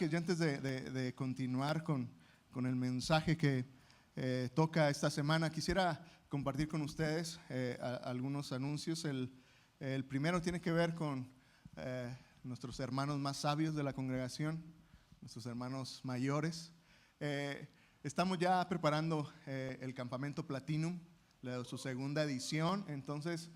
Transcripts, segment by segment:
mensajes. Y antes de continuar con el mensaje que toca esta semana, quisiera compartir con ustedes algunos anuncios. El primero tiene que ver con nuestros hermanos más sabios de la congregación, nuestros hermanos mayores. Estamos ya preparando el Campamento Platinum, su segunda edición. Entonces,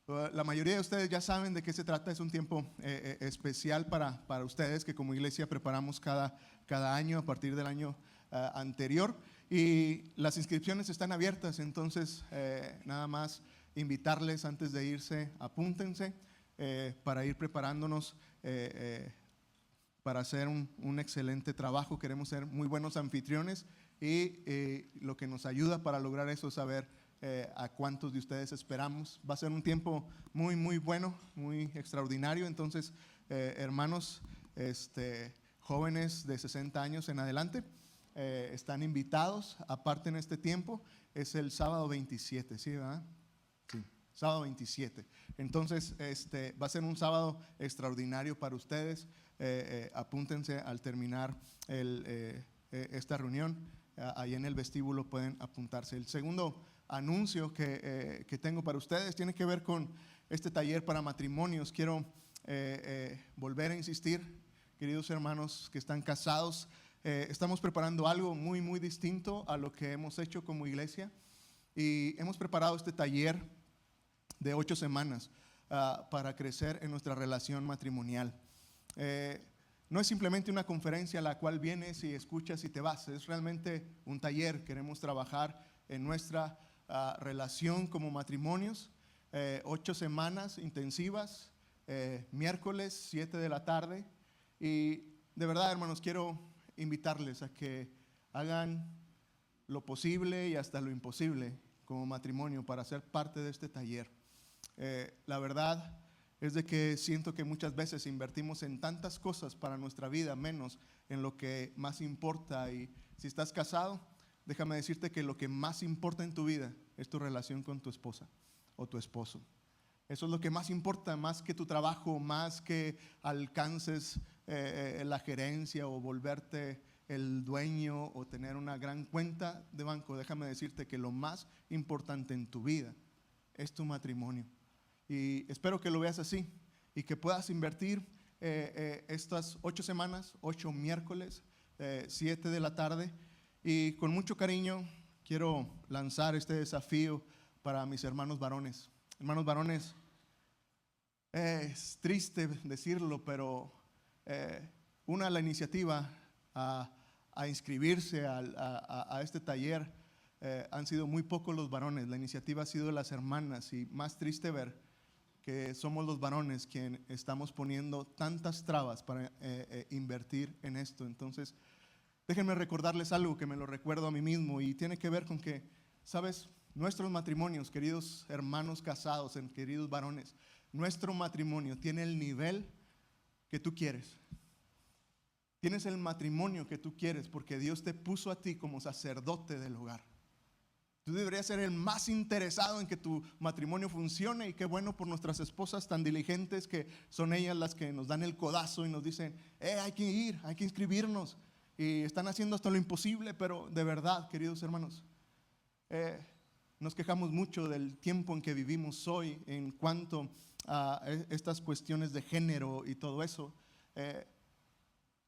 la mayoría de ustedes ya saben de qué se trata. Es un tiempo especial para ustedes que como iglesia preparamos cada año a partir del año anterior, y las inscripciones están abiertas. Entonces nada más invitarles antes de irse, apúntense para ir preparándonos para hacer un excelente trabajo. Queremos ser muy buenos anfitriones y lo que nos ayuda para lograr eso es saber a cuántos de ustedes esperamos. Va a ser un tiempo muy bueno, muy extraordinario. Entonces, hermanos jóvenes de 60 años en adelante están invitados. Aparte, en este tiempo es el sábado 27, ¿sí, verdad? Sí, sábado 27. Entonces, va a ser un sábado extraordinario para ustedes. Apúntense al terminar esta reunión. Ahí en el vestíbulo pueden apuntarse. El segundo anuncio que tengo para ustedes tiene que ver con este taller para matrimonios. Quiero volver a insistir, queridos hermanos que están casados. Estamos preparando algo muy distinto a lo que hemos hecho como iglesia, y hemos preparado este taller de 8 semanas para crecer en nuestra relación matrimonial. No es simplemente una conferencia a la cual vienes y escuchas y te vas. Es realmente un taller. Queremos trabajar en nuestra relación como matrimonios. 8 semanas intensivas, miércoles 7 de la tarde. Y de verdad, hermanos, quiero invitarles a que hagan lo posible y hasta lo imposible como matrimonio para ser parte de este taller. La verdad es de que siento que muchas veces invertimos en tantas cosas para nuestra vida, menos en lo que más importa. Y si estás casado, déjame decirte que lo que más importa en tu vida es tu relación con tu esposa o tu esposo. Eso es lo que más importa, más que tu trabajo, más que alcances la gerencia o volverte el dueño o tener una gran cuenta de banco. Déjame decirte que lo más importante en tu vida es tu matrimonio. Y espero que lo veas así y que puedas invertir estas 8 semanas, 8 miércoles, 7 de la tarde. Y con mucho cariño quiero lanzar este desafío para mis hermanos varones. Hermanos varones, es triste decirlo, pero la iniciativa a inscribirse a este taller han sido muy pocos los varones. La iniciativa ha sido de las hermanas, y más triste ver que somos los varones quienes estamos poniendo tantas trabas para invertir en esto. Entonces, déjenme recordarles algo que me lo recuerdo a mí mismo, y tiene que ver con que, ¿sabes? Nuestros matrimonios, queridos hermanos casados, queridos varones, nuestro matrimonio tiene el nivel que tú quieres. Tienes el matrimonio que tú quieres porque Dios te puso a ti como sacerdote del hogar. Tú deberías ser el más interesado en que tu matrimonio funcione, y qué bueno por nuestras esposas tan diligentes, que son ellas las que nos dan el codazo y nos dicen, hay que ir, hay que inscribirnos, y están haciendo hasta lo imposible. Pero de verdad, queridos hermanos, nos quejamos mucho del tiempo en que vivimos hoy en cuanto a estas cuestiones de género y todo eso.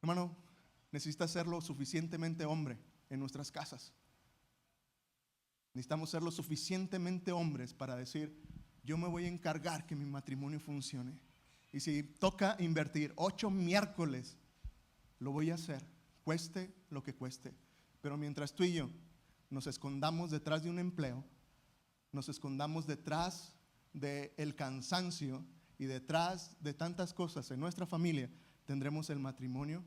Hermano, necesitas ser lo suficientemente hombre en nuestras casas. Necesitamos ser lo suficientemente hombres para decir, yo me voy a encargar que mi matrimonio funcione. Y si toca invertir 8 miércoles, lo voy a hacer, cueste lo que cueste. Pero mientras tú y yo nos escondamos detrás de un empleo, nos escondamos detrás del cansancio y detrás de tantas cosas en nuestra familia, tendremos el matrimonio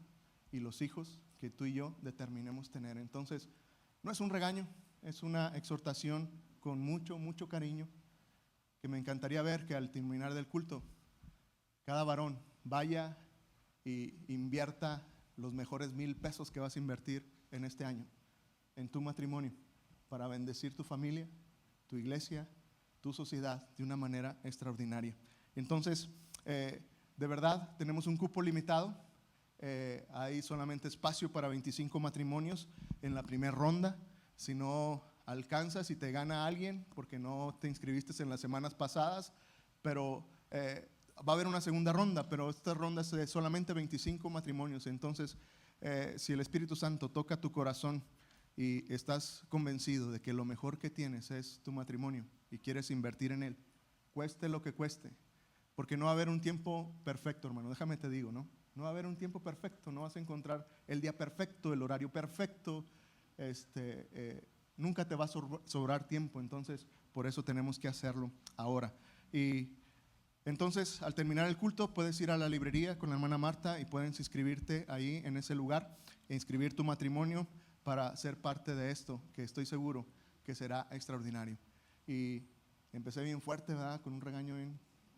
y los hijos que tú y yo determinemos tener. Entonces, no es un regaño, es una exhortación con mucho cariño, que me encantaría ver que al terminar del culto, cada varón vaya y invierta los mejores 1,000 pesos que vas a invertir en este año, en tu matrimonio, para bendecir tu familia, tu iglesia, tu sociedad de una manera extraordinaria. Entonces, de verdad, tenemos un cupo limitado. hay solamente espacio para 25 matrimonios en la primera ronda. Si no alcanzas y te gana alguien porque no te inscribiste en las semanas pasadas, pero va a haber una segunda ronda, pero esta ronda es de solamente 25 matrimonios. Entonces, si el Espíritu Santo toca tu corazón y estás convencido de que lo mejor que tienes es tu matrimonio y quieres invertir en él, cueste lo que cueste, porque no va a haber un tiempo perfecto, hermano, déjame te digo, ¿no? No va a haber un tiempo perfecto, no vas a encontrar el día perfecto, el horario perfecto, nunca te va a sobrar tiempo. Entonces por eso tenemos que hacerlo ahora. Y entonces al terminar el culto puedes ir a la librería con la hermana Marta y puedes inscribirte ahí en ese lugar e inscribir tu matrimonio para ser parte de esto, que estoy seguro que será extraordinario. Y empecé bien fuerte, ¿verdad? Con un regaño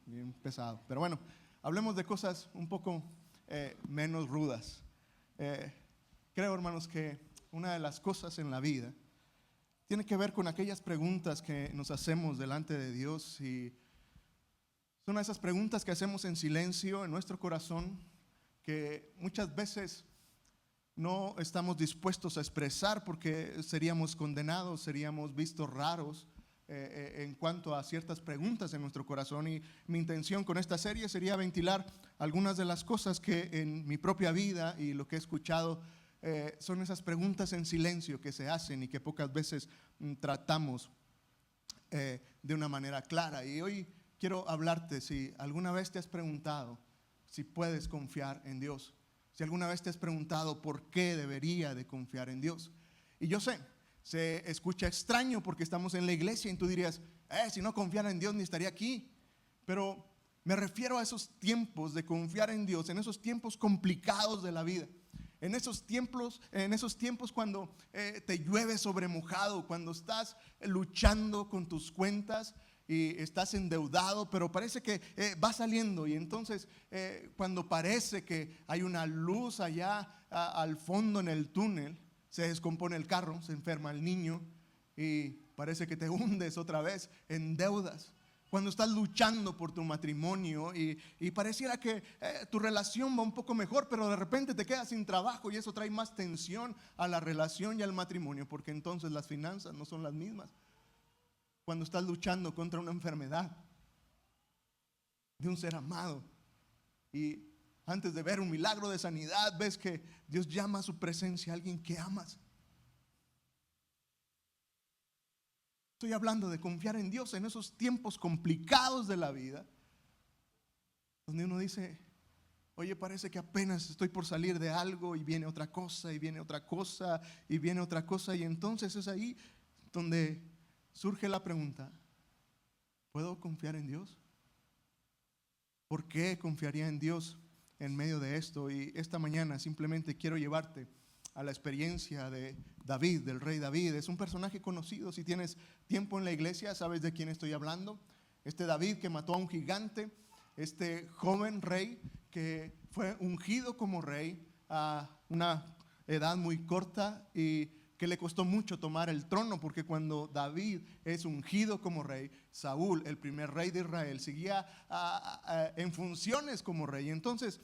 bien pesado, pero bueno, hablemos de cosas un poco menos rudas. Creo, hermanos, que una de las cosas en la vida tiene que ver con aquellas preguntas que nos hacemos delante de Dios, y son esas preguntas que hacemos en silencio en nuestro corazón, que muchas veces no estamos dispuestos a expresar porque seríamos condenados, seríamos vistos raros en cuanto a ciertas preguntas en nuestro corazón. Y mi intención con esta serie sería ventilar algunas de las cosas que en mi propia vida y lo que he escuchado son esas preguntas en silencio que se hacen y que pocas veces tratamos de una manera clara. Y hoy quiero hablarte, si alguna vez te has preguntado si puedes confiar en Dios, si alguna vez te has preguntado por qué debería de confiar en Dios. Y yo sé, se escucha extraño porque estamos en la iglesia y tú dirías, si no confiara en Dios ni estaría aquí. Pero me refiero a esos tiempos de confiar en Dios, en esos tiempos complicados de la vida. En esos tiempos cuando te llueve sobre mojado, cuando estás luchando con tus cuentas y estás endeudado, pero parece que va saliendo. Y entonces cuando parece que hay una luz allá al fondo en el túnel, se descompone el carro, se enferma el niño y parece que te hundes otra vez en deudas. Cuando estás luchando por tu matrimonio y pareciera que tu relación va un poco mejor, pero de repente te quedas sin trabajo y eso trae más tensión a la relación y al matrimonio, porque entonces las finanzas no son las mismas. Cuando estás luchando contra una enfermedad de un ser amado y antes de ver un milagro de sanidad ves que Dios llama a su presencia a alguien que amas. Estoy hablando de confiar en Dios en esos tiempos complicados de la vida, donde uno dice, oye, parece que apenas estoy por salir de algo y viene otra cosa y viene otra cosa y viene otra cosa. Y entonces es ahí donde surge la pregunta, ¿puedo confiar en Dios? ¿Por qué confiaría en Dios en medio de esto? Y esta mañana simplemente quiero llevarte a la experiencia de David, del rey David. Es un personaje conocido. Si tienes tiempo en la iglesia, sabes de quién estoy hablando. Este David que mató a un gigante, este joven rey que fue ungido como rey a una edad muy corta y que le costó mucho tomar el trono, porque cuando David es ungido como rey, Saúl, el primer rey de Israel, seguía en funciones como rey. Entonces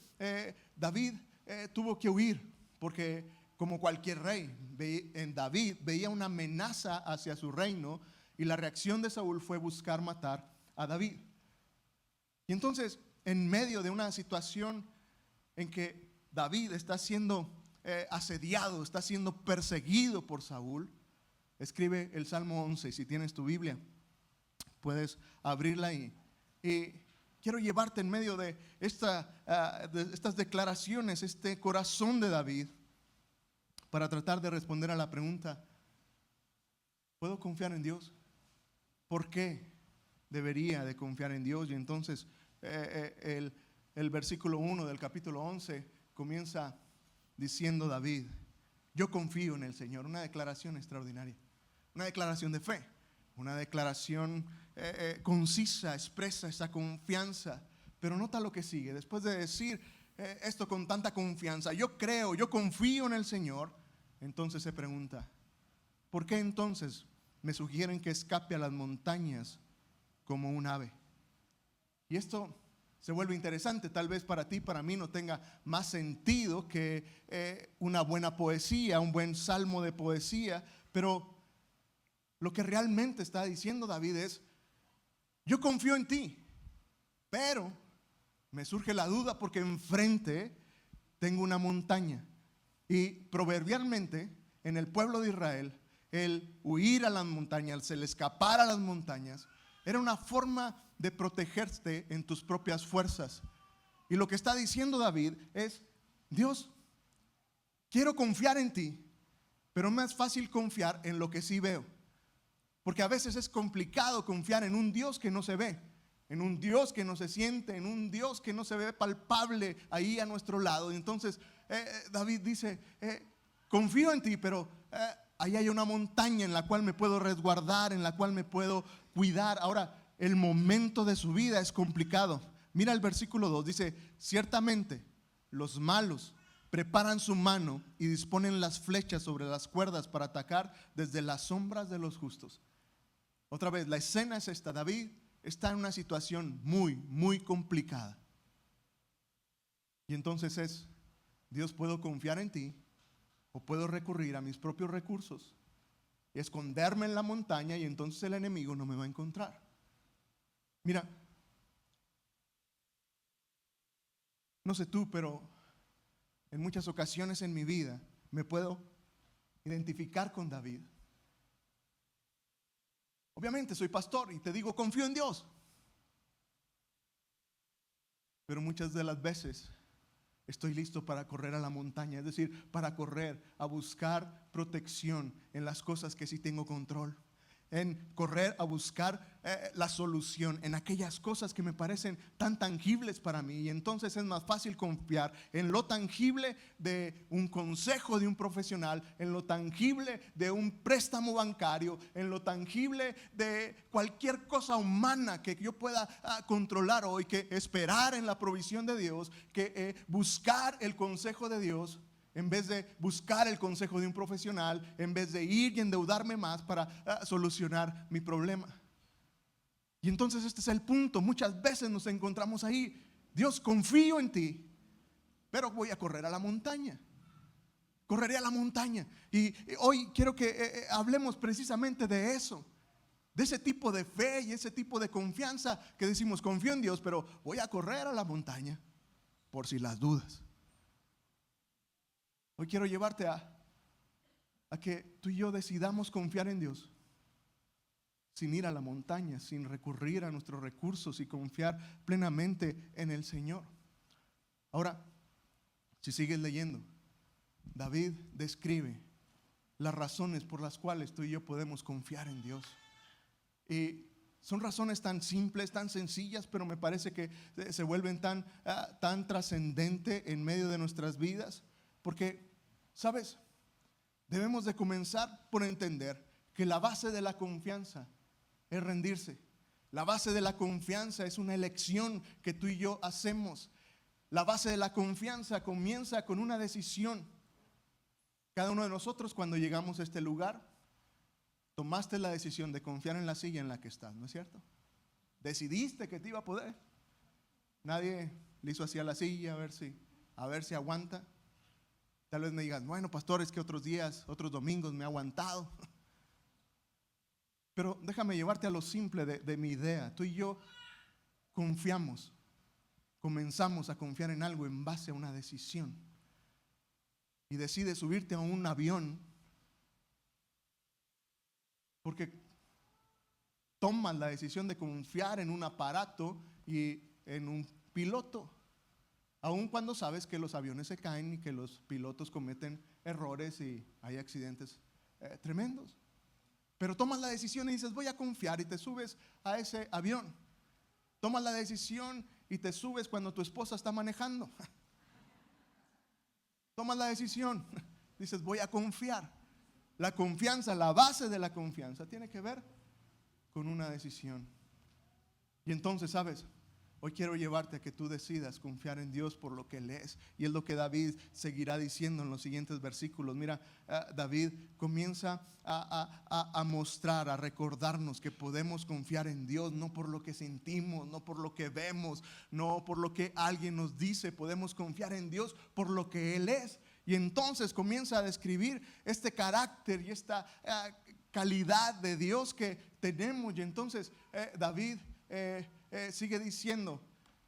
David tuvo que huir, porque como cualquier rey, en David veía una amenaza hacia su reino, y la reacción de Saúl fue buscar matar a David. Y entonces, en medio de una situación en que David está siendo asediado, está siendo perseguido por Saúl, escribe el Salmo 11. Si tienes tu Biblia, puedes abrirla ahí. Y quiero llevarte en medio de estas declaraciones, este corazón de David, para tratar de responder a la pregunta, ¿puedo confiar en Dios? ¿Por qué debería de confiar en Dios? Y entonces el versículo 1 del capítulo 11 comienza diciendo David, yo confío en el Señor. Una declaración extraordinaria, una declaración de fe, una declaración concisa, expresa esa confianza. Pero nota lo que sigue, después de decir esto con tanta confianza, yo creo, yo confío en el Señor. Entonces se pregunta, ¿por qué entonces me sugieren que escape a las montañas como un ave? Y esto se vuelve interesante. Tal vez para ti, para mí no tenga más sentido que una buena poesía, un buen salmo de poesía, pero lo que realmente está diciendo David es: yo confío en ti, pero me surge la duda porque enfrente tengo una montaña. Y proverbialmente en el pueblo de Israel, el huir a las montañas, el escapar a las montañas, era una forma de protegerte en tus propias fuerzas. Y lo que está diciendo David es: Dios, quiero confiar en ti, pero me es fácil confiar en lo que sí veo. Porque a veces es complicado confiar en un Dios que no se ve, en un Dios que no se siente, en un Dios que no se ve palpable ahí a nuestro lado. Y entonces David dice: confío en ti, pero ahí hay una montaña en la cual me puedo resguardar, en la cual me puedo cuidar. Ahora, el momento de su vida es complicado. Mira el versículo 2, dice: ciertamente los malos preparan su mano y disponen las flechas sobre las cuerdas para atacar desde las sombras de los justos. Otra vez, la escena es esta: David está en una situación muy, muy complicada. Y entonces es: Dios, puedo confiar en ti, o puedo recurrir a mis propios recursos y esconderme en la montaña, y entonces el enemigo no me va a encontrar. Mira, no sé tú, pero en muchas ocasiones en mi vida me puedo identificar con David. Obviamente soy pastor y te digo: confío en Dios. Pero muchas de las veces estoy listo para correr a la montaña, es decir, para correr a buscar protección en las cosas que sí tengo control, en correr a buscar la solución en aquellas cosas que me parecen tan tangibles para mí. Y entonces es más fácil confiar en lo tangible de un consejo de un profesional, en lo tangible de un préstamo bancario, en lo tangible de cualquier cosa humana que yo pueda controlar hoy, que esperar en la provisión de Dios, que buscar el consejo de Dios, en vez de buscar el consejo de un profesional, en vez de ir y endeudarme más para solucionar mi problema. Y entonces este es el punto. Muchas veces nos encontramos ahí: Dios, confío en ti, pero voy a correr a la montaña. Correré a la montaña. Y hoy quiero que hablemos precisamente de eso, de ese tipo de fe y ese tipo de confianza que decimos: confío en Dios, pero voy a correr a la montaña por si las dudas. Hoy quiero llevarte a que tú y yo decidamos confiar en Dios, sin ir a la montaña, sin recurrir a nuestros recursos, y confiar plenamente en el Señor. Ahora, si sigues leyendo, David describe las razones por las cuales tú y yo podemos confiar en Dios. Y son razones tan simples, tan sencillas, pero me parece que se vuelven tan trascendentes en medio de nuestras vidas. Porque, ¿sabes? Debemos de comenzar por entender que la base de la confianza es rendirse. La base de la confianza es una elección que tú y yo hacemos. La base de la confianza comienza con una decisión. Cada uno de nosotros, cuando llegamos a este lugar, tomaste la decisión de confiar en la silla en la que estás, ¿no es cierto? Decidiste que te iba a poder. Nadie le hizo así a la silla a ver si aguanta. Tal vez me digas: bueno, pastor, es que otros días, otros domingos me ha aguantado. Pero déjame llevarte a lo simple de mi idea. Tú y yo comenzamos a confiar en algo en base a una decisión. Y decides subirte a un avión porque tomas la decisión de confiar en un aparato y en un piloto, aun cuando sabes que los aviones se caen y que los pilotos cometen errores y hay accidentes tremendos. Pero tomas la decisión y dices: voy a confiar, y te subes a ese avión. Tomas la decisión y te subes cuando tu esposa está manejando. Tomas la decisión, dices: voy a confiar. La confianza, la base de la confianza tiene que ver con una decisión. Y entonces, ¿sabes? Hoy quiero llevarte a que tú decidas confiar en Dios por lo que Él es. Y es lo que David seguirá diciendo en los siguientes versículos. Mira, David comienza a mostrar, a recordarnos que podemos confiar en Dios, no por lo que sentimos, no por lo que vemos, no por lo que alguien nos dice. Podemos confiar en Dios por lo que Él es. Y entonces comienza a describir este carácter y esta calidad de Dios que tenemos. Y entonces David sigue diciendo: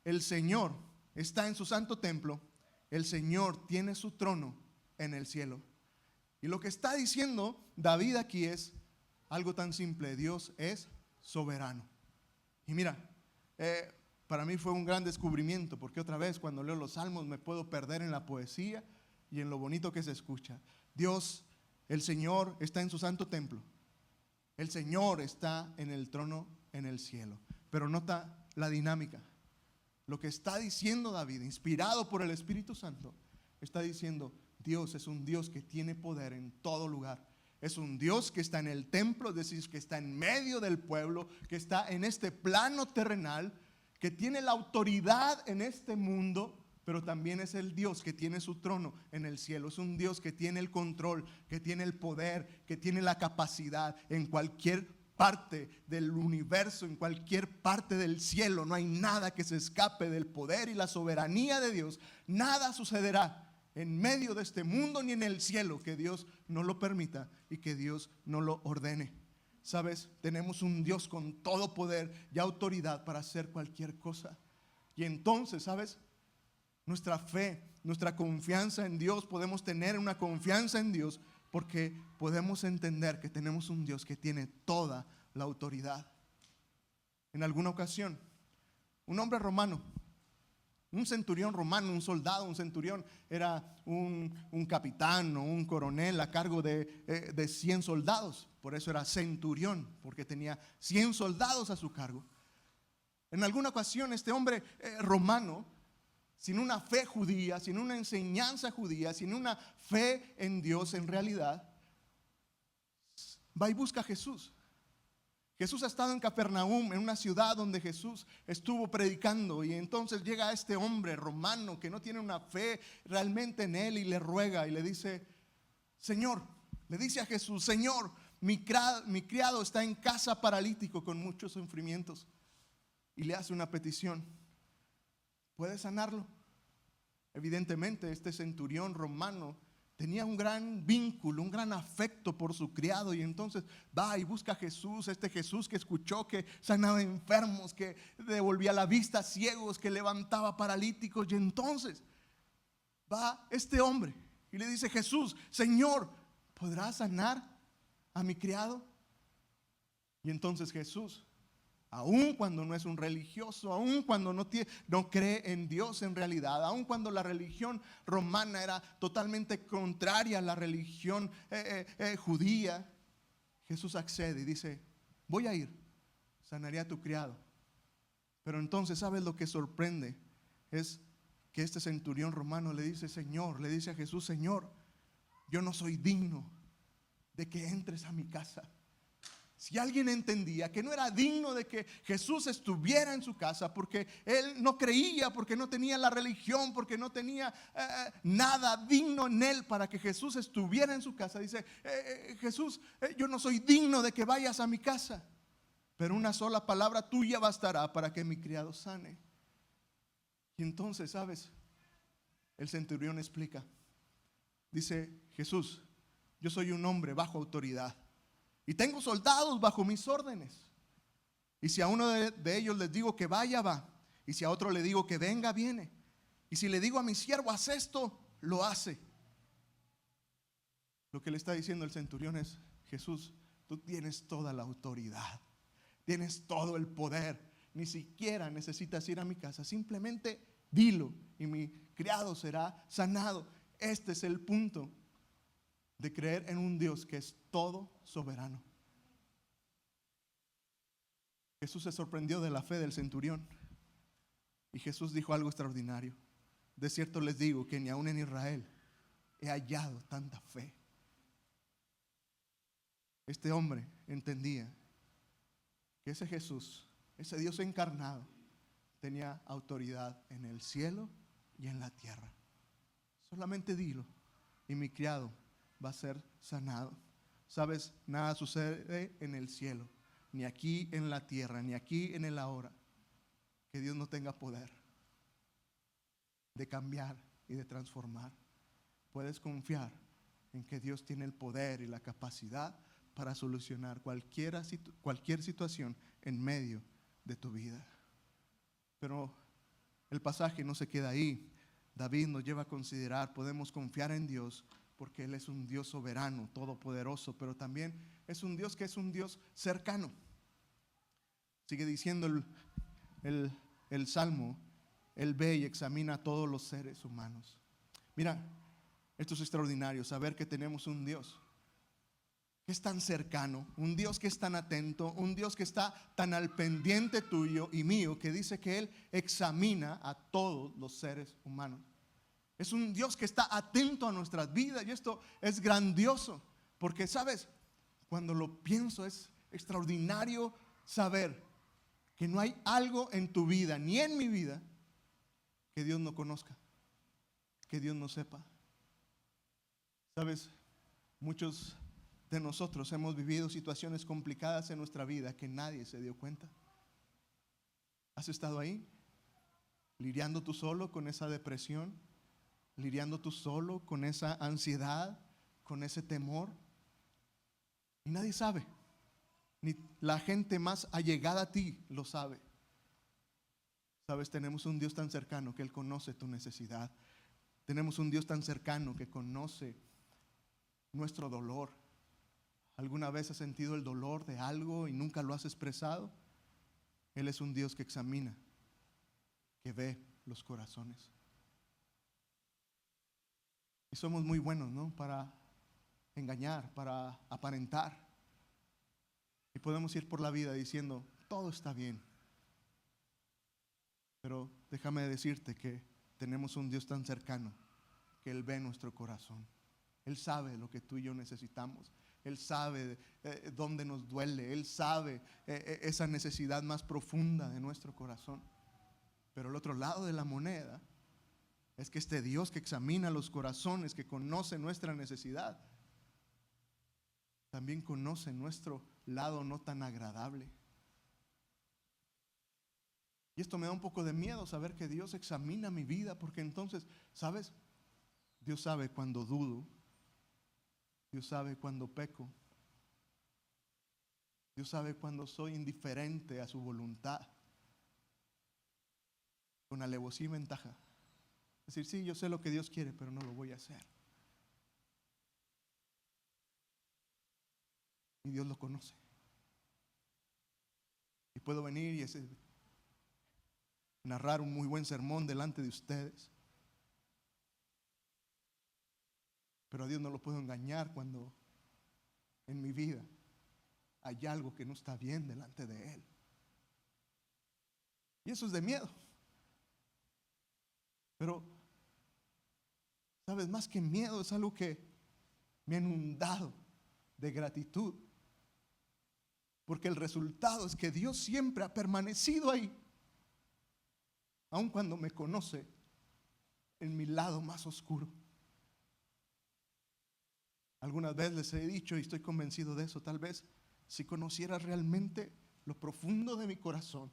el Señor está en su santo templo, el Señor tiene su trono en el cielo. Y lo que está diciendo David aquí es algo tan simple: Dios es soberano. Y mira, para mí fue un gran descubrimiento, porque otra vez cuando leo los salmos me puedo perder en la poesía y en lo bonito que se escucha. Dios, el Señor, está en su santo templo, el Señor está en el trono en el cielo. Pero nota la dinámica. Lo que está diciendo David, inspirado por el Espíritu Santo, está diciendo: Dios es un Dios que tiene poder en todo lugar. Es un Dios que está en el templo, es decir, que está en medio del pueblo, que está en este plano terrenal, que tiene la autoridad en este mundo, pero también es el Dios que tiene su trono en el cielo. Es un Dios que tiene el control, que tiene el poder, que tiene la capacidad en cualquier parte del universo, en cualquier parte del cielo. No hay nada que se escape del poder y la soberanía de Dios. Nada sucederá en medio de este mundo ni en el cielo que Dios no lo permita y que Dios no lo ordene. Sabes, tenemos un Dios con todo poder y autoridad para hacer cualquier cosa. Y entonces, ¿sabes? Nuestra fe, nuestra confianza en Dios, podemos tener una confianza en Dios porque podemos entender que tenemos un Dios que tiene toda la autoridad. En alguna ocasión, un hombre romano, un centurión romano, un soldado, un centurión era un capitán o un coronel a cargo de 100 soldados. Por eso era centurión, porque tenía 100 soldados a su cargo. En alguna ocasión este hombre romano, sin una fe judía, sin una enseñanza judía, sin una fe en Dios en realidad, va y busca a Jesús. Jesús ha estado en Capernaum, en una ciudad donde Jesús estuvo predicando, y entonces llega este hombre romano que no tiene una fe realmente en él y le ruega y le dice: Señor, le dice a Jesús: Señor, mi criado está en casa paralítico con muchos sufrimientos. Y le hace una petición: ¿puede sanarlo? Evidentemente este centurión romano tenía un gran vínculo, un gran afecto por su criado, y entonces va y busca a Jesús, este Jesús que escuchó que sanaba enfermos, que devolvía la vista a ciegos, que levantaba paralíticos. Y entonces va este hombre y le dice: Jesús, Señor, ¿podrás sanar a mi criado? Y entonces Jesús, aun cuando no es un religioso, aun cuando no cree en Dios en realidad, aun cuando la religión romana era totalmente contraria a la religión judía, Jesús accede y dice: voy a ir, sanaré a tu criado. Pero entonces, ¿sabes lo que sorprende? Es que este centurión romano le dice: Señor, le dice a Jesús: Señor, yo no soy digno de que entres a mi casa. Si alguien entendía que no era digno de que Jesús estuviera en su casa porque él no creía, porque no tenía la religión, porque no tenía nada digno en él para que Jesús estuviera en su casa, dice: Jesús, yo no soy digno de que vayas a mi casa, pero una sola palabra tuya bastará para que mi criado sane. Y entonces, ¿sabes? El centurión explica, dice: Jesús, yo soy un hombre bajo autoridad y tengo soldados bajo mis órdenes. Y si a uno de ellos les digo que vaya, va. Y si a otro le digo que venga, viene. Y si le digo a mi siervo, haz esto, lo hace. Lo que le está diciendo el centurión es: Jesús, tú tienes toda la autoridad, tienes todo el poder. Ni siquiera necesitas ir a mi casa, simplemente dilo y mi criado será sanado. Este es el punto de creer en un Dios que es todo soberano. Jesús se sorprendió de la fe del centurión y Jesús dijo algo extraordinario: de cierto les digo que ni aún en Israel he hallado tanta fe. Este hombre entendía que ese Jesús, ese Dios encarnado, tenía autoridad en el cielo y en la tierra. Solamente dilo y mi criado va a ser sanado. Sabes, nada sucede en el cielo, ni aquí en la tierra, ni aquí en el ahora, que Dios no tenga poder de cambiar y de transformar. Puedes confiar en que Dios tiene el poder y la capacidad para solucionar cualquier situación en medio de tu vida. Pero el pasaje no se queda ahí. David nos lleva a considerar, podemos confiar en Dios porque Él es un Dios soberano, todopoderoso, pero también es un Dios que es un Dios cercano. Sigue diciendo el Salmo, Él ve y examina a todos los seres humanos. Mira, esto es extraordinario, saber que tenemos un Dios que es tan cercano, un Dios que es tan atento, un Dios que está tan al pendiente tuyo y mío, que dice que Él examina a todos los seres humanos. Es un Dios que está atento a nuestras vidas y esto es grandioso, porque sabes, cuando lo pienso es extraordinario saber que no hay algo en tu vida, ni en mi vida, que Dios no conozca, que Dios no sepa. Sabes, muchos de nosotros hemos vivido situaciones complicadas en nuestra vida que nadie se dio cuenta. ¿Has estado ahí? Lidiando tú solo con esa depresión, lidiando tú solo con esa ansiedad, con ese temor. Y nadie sabe, ni la gente más allegada a ti lo sabe. Sabes, tenemos un Dios tan cercano que Él conoce tu necesidad. Tenemos un Dios tan cercano que conoce nuestro dolor. ¿Alguna vez has sentido el dolor de algo y nunca lo has expresado? Él es un Dios que examina, que ve los corazones. Y somos muy buenos, ¿no? Para engañar, para aparentar. Y podemos ir por la vida diciendo, todo está bien. Pero déjame decirte que tenemos un Dios tan cercano que Él ve nuestro corazón. Él sabe lo que tú y yo necesitamos. Él sabe dónde nos duele. Él sabe esa necesidad más profunda de nuestro corazón. Pero el otro lado de la moneda es que este Dios que examina los corazones, que conoce nuestra necesidad, también conoce nuestro lado no tan agradable. Y esto me da un poco de miedo, saber que Dios examina mi vida, porque entonces, ¿sabes? Dios sabe cuando dudo. Dios sabe cuando peco. Dios sabe cuando soy indiferente a su voluntad. Con alevosía y ventaja. Es decir, sí, yo sé lo que Dios quiere, pero no lo voy a hacer. Y Dios lo conoce. Y puedo venir y narrar un muy buen sermón delante de ustedes. Pero a Dios no lo puedo engañar cuando en mi vida hay algo que no está bien delante de Él. Y eso es de miedo. Pero, ¿sabes? Más que miedo es algo que me ha inundado de gratitud. Porque el resultado es que Dios siempre ha permanecido ahí. Aun cuando me conoce en mi lado más oscuro. Algunas veces les he dicho y estoy convencido de eso, tal vez si conocieras realmente lo profundo de mi corazón,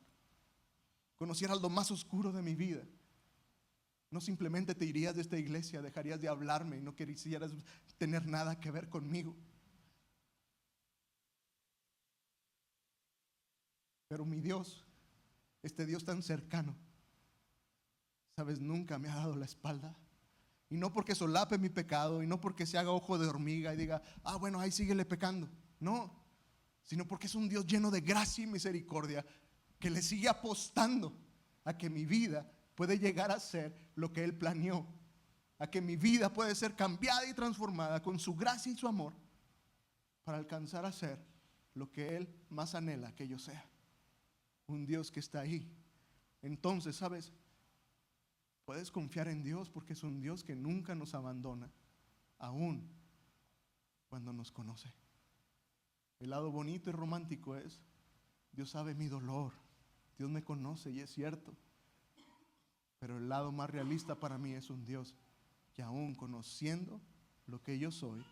conocieras lo más oscuro de mi vida, no simplemente te irías de esta iglesia, dejarías de hablarme y no quisieras tener nada que ver conmigo. Pero mi Dios, este Dios tan cercano, sabes, nunca me ha dado la espalda. Y no porque solape mi pecado, y no porque se haga ojo de hormiga y diga, bueno, ahí síguele pecando. No, sino porque es un Dios lleno de gracia y misericordia que le sigue apostando a que mi vida puede llegar a ser lo que Él planeó, a que mi vida puede ser cambiada y transformada con su gracia y su amor para alcanzar a ser lo que Él más anhela que yo sea. Un Dios que está ahí. Entonces, ¿sabes? Puedes confiar en Dios porque es un Dios que nunca nos abandona, aún cuando nos conoce. El lado bonito y romántico es, Dios sabe mi dolor, Dios me conoce y es cierto. Pero el lado más realista para mí es un Dios que aún conociendo lo que yo soy,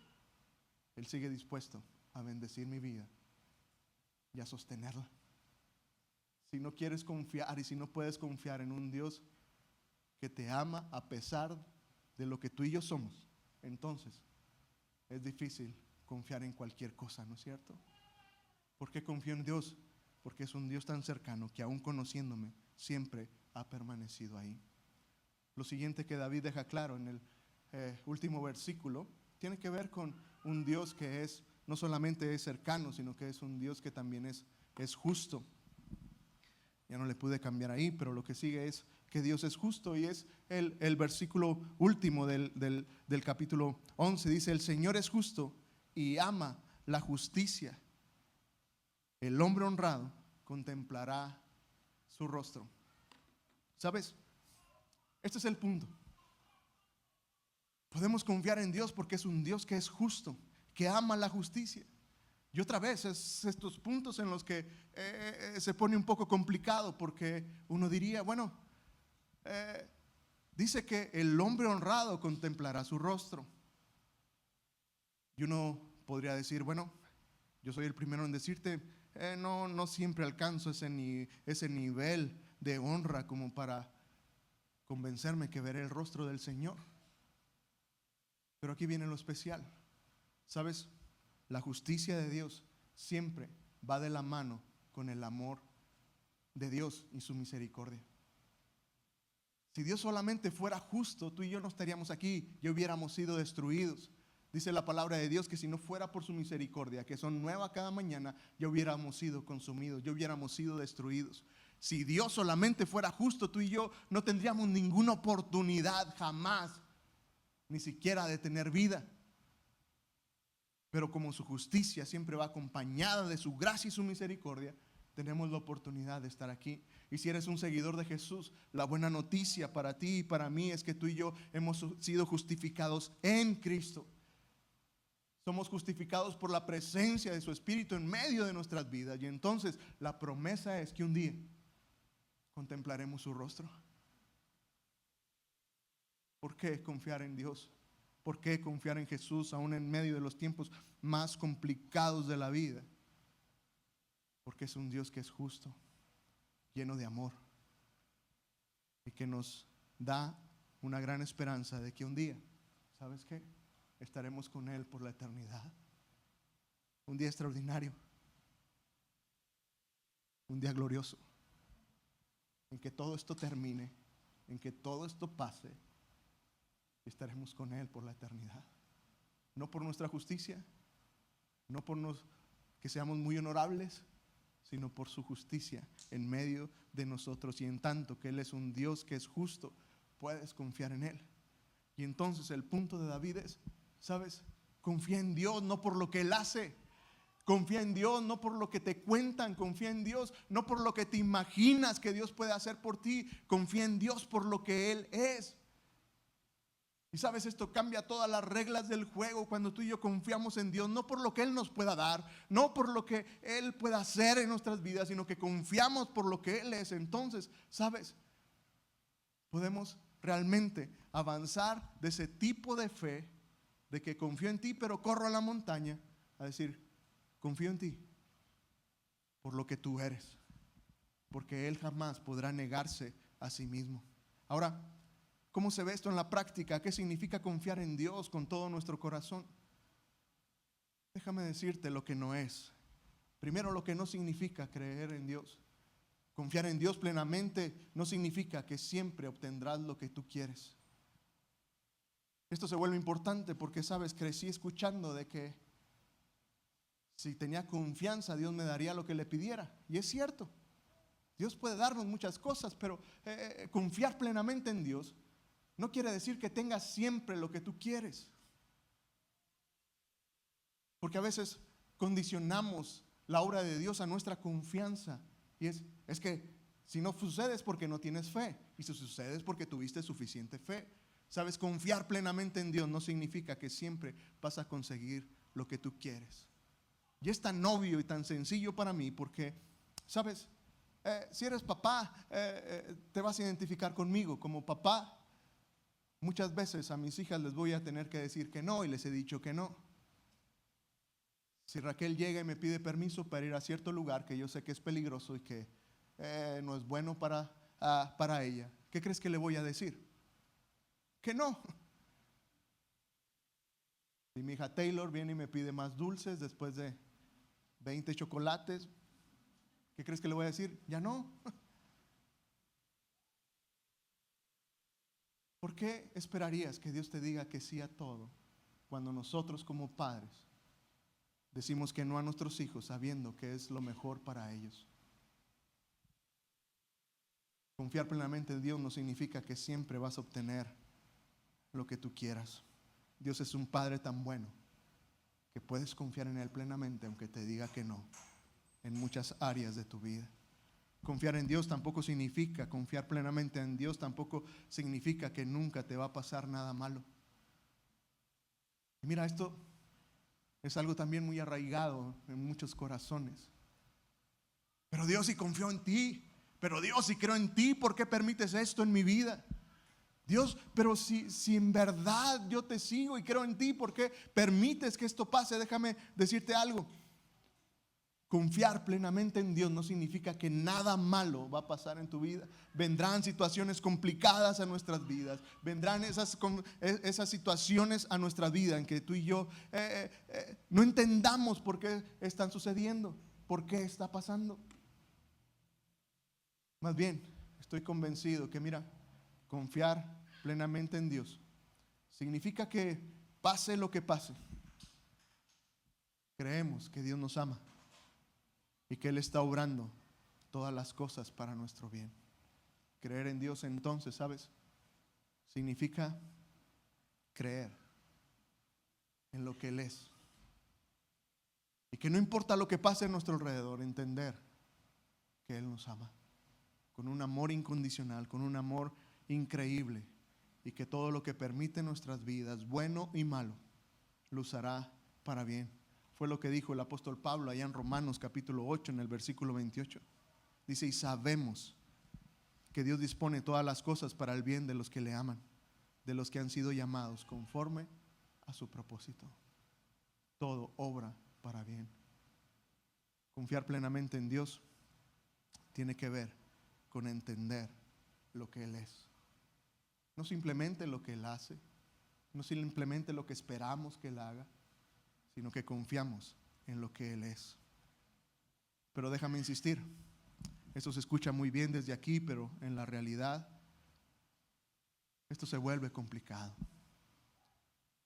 Él sigue dispuesto a bendecir mi vida y a sostenerla. Si no quieres confiar y si no puedes confiar en un Dios que te ama a pesar de lo que tú y yo somos, entonces es difícil confiar en cualquier cosa, ¿no es cierto? ¿Por qué confío en Dios? Porque es un Dios tan cercano que aún conociéndome siempre ha permanecido ahí. Lo siguiente que David deja claro en el último versículo tiene que ver con un Dios que es no solamente es cercano, sino que es un Dios que también es justo. Ya no le pude cambiar ahí, pero lo que sigue es que Dios es justo, y es el versículo último del capítulo 11. Dice: el Señor es justo y ama la justicia. El hombre honrado contemplará su rostro. ¿Sabes? Este es el punto. Podemos confiar en Dios porque es un Dios que es justo, que ama la justicia. Y otra vez es estos puntos en los que se pone un poco complicado, porque uno diría, bueno, dice que el hombre honrado contemplará su rostro. Y uno podría decir, bueno, yo soy el primero en decirte, no siempre alcanzo ese nivel de honra como para convencerme que veré el rostro del Señor. Pero aquí viene lo especial. ¿Sabes? La justicia de Dios siempre va de la mano con el amor de Dios y su misericordia. Si Dios solamente fuera justo, tú y yo no estaríamos aquí, ya hubiéramos sido destruidos. Dice la palabra de Dios que si no fuera por su misericordia, que son nuevas cada mañana, ya hubiéramos sido consumidos, ya hubiéramos sido destruidos. Si Dios solamente fuera justo, tú y yo no tendríamos ninguna oportunidad jamás, ni siquiera de tener vida. Pero como su justicia siempre va acompañada de su gracia y su misericordia, tenemos la oportunidad de estar aquí. Y si eres un seguidor de Jesús, la buena noticia para ti y para mí es que tú y yo hemos sido justificados en Cristo. Somos justificados por la presencia de su Espíritu en medio de nuestras vidas. Y entonces la promesa es que un día contemplaremos su rostro. ¿Por qué confiar en Dios? ¿Por qué confiar en Jesús aún en medio de los tiempos más complicados de la vida? Porque es un Dios que es justo, lleno de amor, y que nos da una gran esperanza de que un día, ¿sabes qué? Estaremos con Él por la eternidad. Un día extraordinario, un día glorioso, en que todo esto termine, en que todo esto pase, y estaremos con Él por la eternidad. No por nuestra justicia, no por que seamos muy honorables, sino por su justicia en medio de nosotros. Y en tanto que Él es un Dios que es justo, puedes confiar en Él. Y entonces el punto de David es, ¿sabes? Confía en Dios no por lo que Él hace. Confía en Dios no por lo que te cuentan. Confía en Dios no por lo que te imaginas que Dios puede hacer por ti. Confía en Dios por lo que Él es. Y sabes, esto cambia todas las reglas del juego cuando tú y yo confiamos en Dios, no por lo que Él nos pueda dar, no por lo que Él pueda hacer en nuestras vidas, sino que confiamos por lo que Él es. Entonces, sabes, podemos realmente avanzar de ese tipo de fe, de que confío en ti pero corro a la montaña, a decir, confío en ti por lo que tú eres, porque Él jamás podrá negarse a sí mismo. Ahora, ¿cómo se ve esto en la práctica? ¿Qué significa confiar en Dios con todo nuestro corazón? Déjame decirte lo que no es. Primero, lo que no significa creer en Dios. Confiar en Dios plenamente no significa que siempre obtendrás lo que tú quieres. Esto se vuelve importante porque, sabes, crecí escuchando de que si tenía confianza, Dios me daría lo que le pidiera. Y es cierto, Dios puede darnos muchas cosas, pero confiar plenamente en Dios no quiere decir que tengas siempre lo que tú quieres. Porque a veces condicionamos la obra de Dios a nuestra confianza. Y es que si no sucede es porque no tienes fe. Y si sucede es porque tuviste suficiente fe. Sabes, confiar plenamente en Dios no significa que siempre vas a conseguir lo que tú quieres. Y es tan obvio y tan sencillo para mí porque, sabes, Si eres papá, te vas a identificar conmigo. Como papá, muchas veces a mis hijas les voy a tener que decir que no, y les he dicho que no. Si Raquel llega y me pide permiso para ir a cierto lugar que yo sé que es peligroso y que no es bueno para ella, ¿qué crees que le voy a decir? Que no. Si mi hija Taylor viene y me pide más dulces después de 20 chocolates, ¿qué crees que le voy a decir? Ya no. ¿Por qué esperarías que Dios te diga que sí a todo cuando nosotros como padres decimos que no a nuestros hijos sabiendo que es lo mejor para ellos? Confiar plenamente en Dios no significa que siempre vas a obtener lo que tú quieras. Dios es un Padre tan bueno que puedes confiar en Él plenamente aunque te diga que no en muchas áreas de tu vida. Confiar en Dios tampoco significa, confiar plenamente en Dios tampoco significa que nunca te va a pasar nada malo. Y mira, esto es algo también muy arraigado en muchos corazones. Pero Dios, si confío en ti, pero Dios, si creo en ti, ¿por qué permites esto en mi vida? Dios, pero si en verdad yo te sigo y creo en ti, ¿por qué permites que esto pase? Déjame decirte algo. Confiar plenamente en Dios no significa que nada malo va a pasar en tu vida. Vendrán situaciones complicadas a nuestras vidas. Vendrán esas situaciones a nuestra vida en que tú y yo no entendamos por qué están sucediendo, por qué está pasando. Más bien, estoy convencido que mira, confiar plenamente en Dios significa que pase lo que pase, creemos que Dios nos ama y que Él está obrando todas las cosas para nuestro bien. Creer en Dios entonces, ¿sabes? Significa creer en lo que Él es. Y que no importa lo que pase a nuestro alrededor, entender que Él nos ama con un amor incondicional, con un amor increíble, y que todo lo que permite en nuestras vidas, bueno y malo, lo usará para bien. Fue lo que dijo el apóstol Pablo allá en Romanos capítulo 8 en el versículo 28. Dice, y sabemos que Dios dispone todas las cosas para el bien de los que le aman, de los que han sido llamados conforme a su propósito. Todo obra para bien. Confiar plenamente en Dios tiene que ver con entender lo que Él es. No simplemente lo que Él hace, no simplemente lo que esperamos que Él haga, sino que confiamos en lo que Él es. Pero déjame insistir, esto se escucha muy bien desde aquí, pero en la realidad esto se vuelve complicado.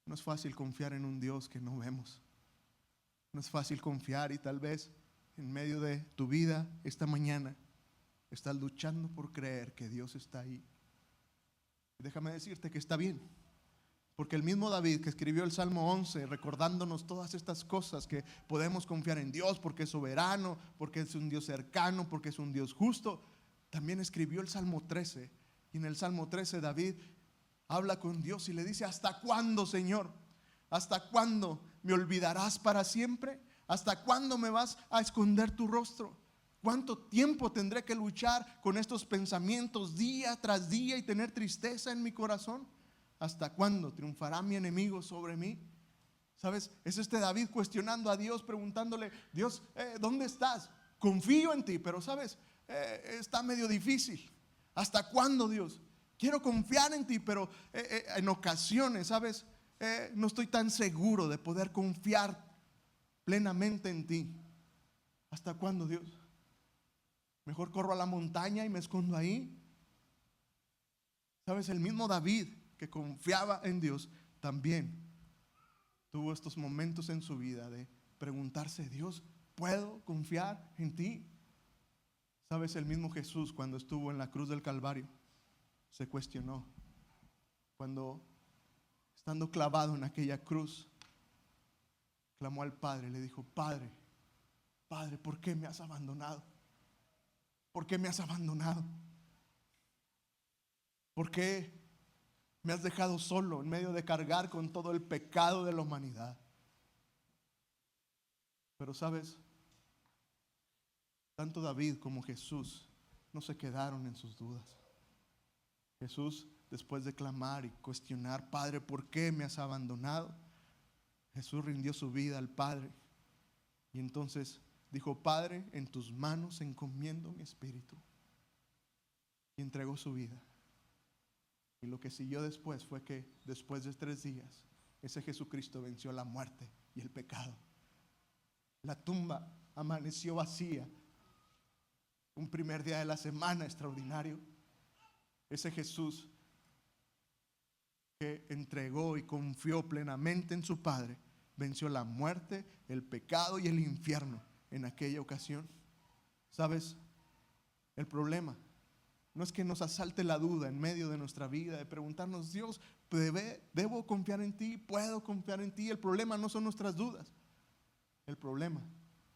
No es fácil confiar en un Dios que no vemos. No es fácil confiar, y tal vez en medio de tu vida esta mañana estás luchando por creer que Dios está ahí. Déjame decirte que está bien, porque el mismo David que escribió el Salmo 11 recordándonos todas estas cosas, que podemos confiar en Dios porque es soberano, porque es un Dios cercano, porque es un Dios justo, también escribió el Salmo 13. Y en el Salmo 13 David habla con Dios y le dice: ¿hasta cuándo, Señor? ¿Hasta cuándo me olvidarás para siempre? ¿Hasta cuándo me vas a esconder tu rostro? ¿Cuánto tiempo tendré que luchar con estos pensamientos día tras día y tener tristeza en mi corazón? ¿Hasta cuándo triunfará mi enemigo sobre mí? ¿Sabes? Es este David cuestionando a Dios, preguntándole: Dios, ¿dónde estás? Confío en ti, pero sabes, está medio difícil. ¿Hasta cuándo, Dios? Quiero confiar en ti, pero en ocasiones, ¿sabes? No estoy tan seguro de poder confiar plenamente en ti. ¿Hasta cuándo, Dios? Mejor corro a la montaña y me escondo ahí. ¿Sabes? El mismo David que confiaba en Dios también tuvo estos momentos en su vida de preguntarse: Dios, ¿puedo confiar en ti? ¿Sabes? El mismo Jesús, cuando estuvo en la cruz del Calvario, se cuestionó. Cuando, estando clavado en aquella cruz, clamó al Padre y le dijo: Padre, Padre, ¿por qué me has abandonado? ¿Por qué me has abandonado? ¿Por qué me has dejado solo en medio de cargar con todo el pecado de la humanidad? Pero sabes, tanto David como Jesús no se quedaron en sus dudas. Jesús, después de clamar y cuestionar, Padre, ¿por qué me has abandonado? Jesús rindió su vida al Padre. Y entonces dijo, Padre, en tus manos encomiendo mi espíritu. Y entregó su vida. Y lo que siguió después fue que después de 3 días, ese Jesucristo venció la muerte y el pecado. La tumba amaneció vacía. Un primer día de la semana extraordinario. Ese Jesús que entregó y confió plenamente en su Padre, venció la muerte, el pecado y el infierno en aquella ocasión. ¿Sabes? El problema no es que nos asalte la duda en medio de nuestra vida, de preguntarnos, Dios, ¿debo confiar en ti? ¿Puedo confiar en ti? El problema no son nuestras dudas. El problema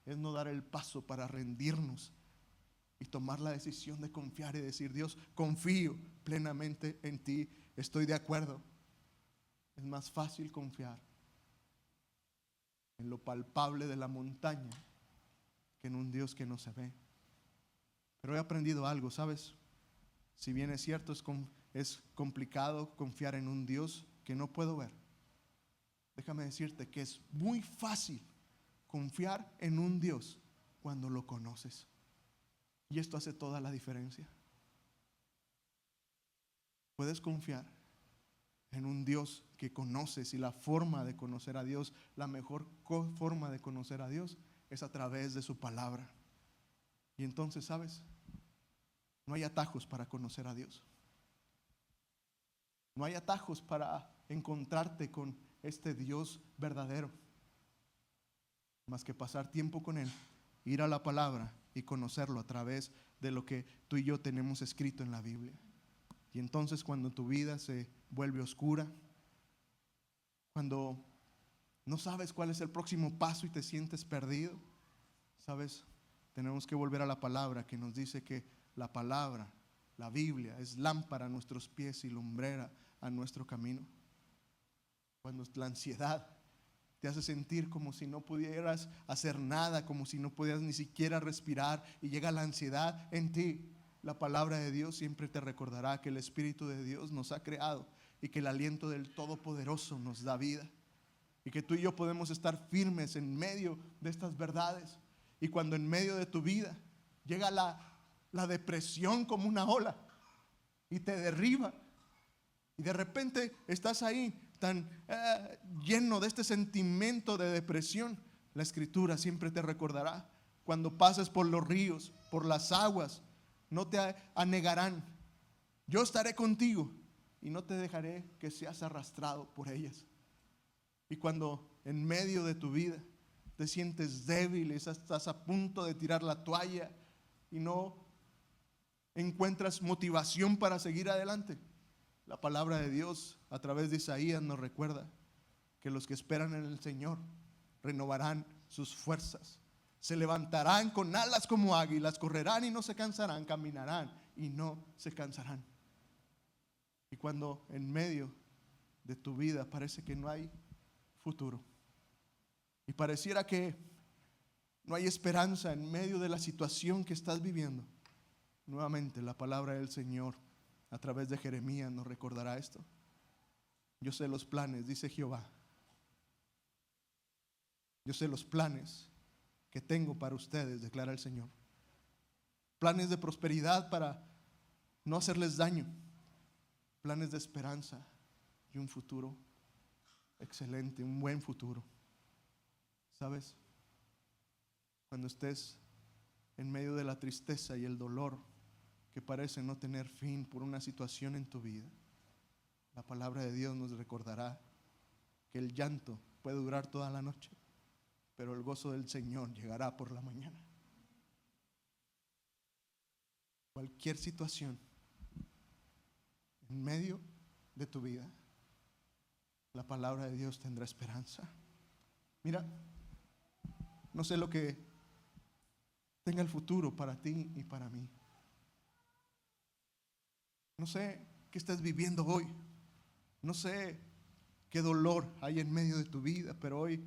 es no dar el paso para rendirnos y tomar la decisión de confiar y decir, Dios, confío plenamente en ti, estoy de acuerdo. Es más fácil confiar en lo palpable de la montaña que en un Dios que no se ve. Pero he aprendido algo, ¿sabes? Si bien es cierto, es complicado confiar en un Dios que no puedo ver. Déjame decirte que es muy fácil confiar en un Dios cuando lo conoces. Y esto hace toda la diferencia. Puedes confiar en un Dios que conoces, y la forma de conocer a Dios, la mejor forma de conocer a Dios es a través de su palabra. Y entonces, ¿sabes? No hay atajos para conocer a Dios. No hay atajos para encontrarte con este Dios verdadero, más que pasar tiempo con Él, ir a la palabra y conocerlo a través de lo que tú y yo tenemos escrito en la Biblia. Y entonces cuando tu vida se vuelve oscura, cuando no sabes cuál es el próximo paso y te sientes perdido, ¿sabes? Tenemos que volver a la palabra que nos dice que la palabra, la Biblia, es lámpara a nuestros pies y lumbrera a nuestro camino. Cuando la ansiedad te hace sentir como si no pudieras hacer nada, como si no pudieras ni siquiera respirar, y llega la ansiedad en ti, la palabra de Dios siempre te recordará que el Espíritu de Dios nos ha creado y que el aliento del Todopoderoso nos da vida, y que tú y yo podemos estar firmes en medio de estas verdades. Y cuando en medio de tu vida llega la depresión como una ola y te derriba, y de repente estás ahí tan lleno de este sentimiento de depresión, la Escritura siempre te recordará: cuando pases por los ríos, por las aguas, no te anegarán. Yo estaré contigo y no te dejaré que seas arrastrado por ellas. Y cuando en medio de tu vida te sientes débil, estás a punto de tirar la toalla y no encuentras motivación para seguir adelante, la palabra de Dios a través de Isaías nos recuerda que los que esperan en el Señor renovarán sus fuerzas, se levantarán con alas como águilas, correrán y no se cansarán, caminarán y no se cansarán. Y cuando en medio de tu vida parece que no hay futuro y pareciera que no hay esperanza en medio de la situación que estás viviendo, nuevamente la palabra del Señor a través de Jeremías nos recordará esto. Yo sé los planes, dice Jehová. Yo sé los planes que tengo para ustedes, declara el Señor. Planes de prosperidad para no hacerles daño. Planes de esperanza y un futuro excelente, un buen futuro. ¿Sabes? Cuando estés en medio de la tristeza y el dolor que parece no tener fin por una situación en tu vida, la palabra de Dios nos recordará que el llanto puede durar toda la noche, pero el gozo del Señor llegará por la mañana. Cualquier situación en medio de tu vida, la palabra de Dios tendrá esperanza. Mira, no sé lo que tenga el futuro para ti y para mí. No sé qué estás viviendo hoy. No sé qué dolor hay en medio de tu vida, pero hoy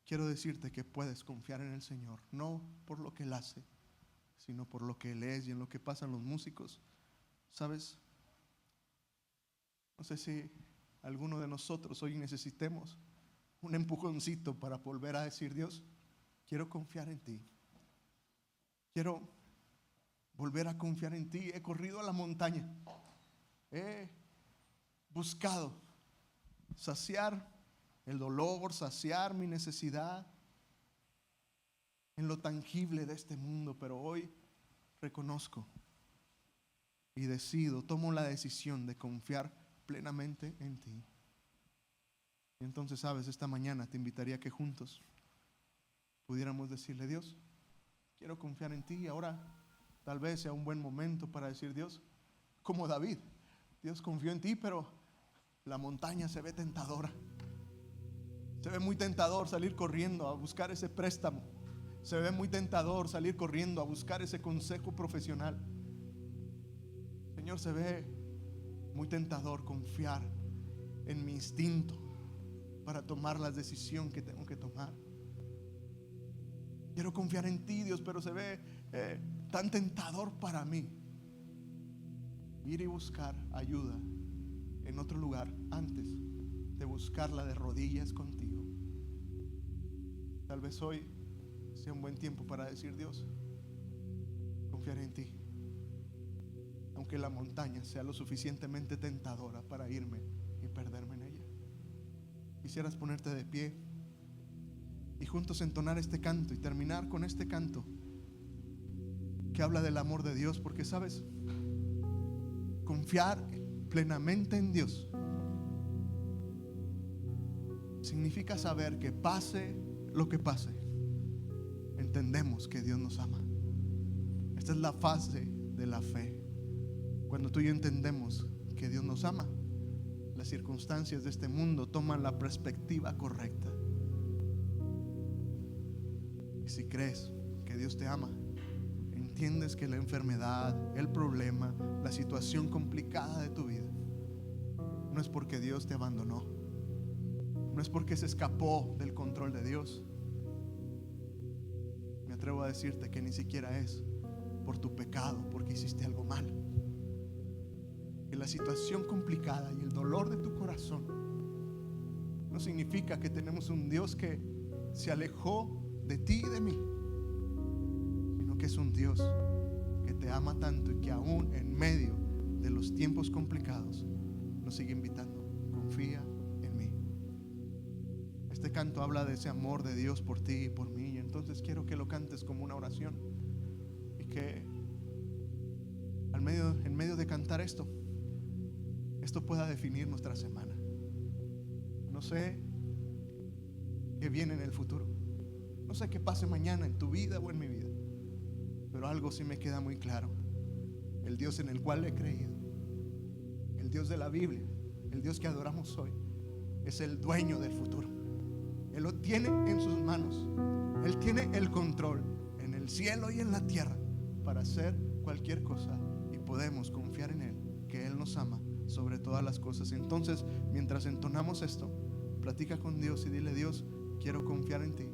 quiero decirte que puedes confiar en el Señor, no por lo que Él hace, sino por lo que Él es y en lo que pasan los músicos. ¿Sabes? No sé si alguno de nosotros hoy necesitemos un empujoncito para volver a decir: Dios, quiero confiar en ti. Quiero volver a confiar en ti. He corrido a la montaña. He buscado saciar el dolor, saciar mi necesidad en lo tangible de este mundo, pero hoy reconozco y decido, tomo la decisión de confiar plenamente en ti. Y entonces, sabes, esta mañana te invitaría a que juntos pudiéramos decirle: Dios, quiero confiar en ti. Ahora tal vez sea un buen momento para decir: Dios, como David, Dios, confío en ti, pero la montaña se ve tentadora. Se ve muy tentador salir corriendo a buscar ese préstamo. Se ve muy tentador salir corriendo a buscar ese consejo profesional. Señor, se ve muy tentador confiar en mi instinto para tomar la decisión que tengo que tomar. Quiero confiar en ti, Dios, pero se ve tan tentador para mí ir y buscar ayuda en otro lugar antes de buscarla de rodillas contigo. Tal vez hoy sea un buen tiempo para decir: Dios, confiaré en ti, aunque la montaña sea lo suficientemente tentadora para irme y perderme en ella. Quisieras ponerte de pie y juntos entonar este canto y terminar con este canto que habla del amor de Dios, porque sabes, confiar plenamente en Dios significa saber que pase lo que pase, entendemos que Dios nos ama. Esta es la fase de la fe. Cuando tú y yo entendemos que Dios nos ama, las circunstancias de este mundo toman la perspectiva correcta. Y si crees que Dios te ama, entiendes que la enfermedad, el problema, la situación complicada de tu vida no es porque Dios te abandonó, no es porque se escapó del control de Dios. Me atrevo a decirte que ni siquiera es por tu pecado, porque hiciste algo mal. Que la situación complicada y el dolor de tu corazón no significa que tenemos un Dios que se alejó de ti y de mí, sino que es un Dios que te ama tanto y que aún en medio de los tiempos complicados nos sigue invitando: confía en mí. Este canto habla de ese amor de Dios por ti y por mí, y entonces quiero que lo cantes como una oración, y que en medio de cantar esto pueda definir nuestra semana. No sé qué viene en el futuro, no sé qué pase mañana en tu vida o en mi vida, pero algo sí me queda muy claro: el Dios en el cual he creído, el Dios de la Biblia, el Dios que adoramos hoy, es el dueño del futuro. Él lo tiene en sus manos. Él tiene el control en el cielo y en la tierra para hacer cualquier cosa, y podemos confiar en Él, que Él nos ama sobre todas las cosas. Entonces, mientras entonamos esto, platica con Dios y dile: Dios, quiero confiar en ti.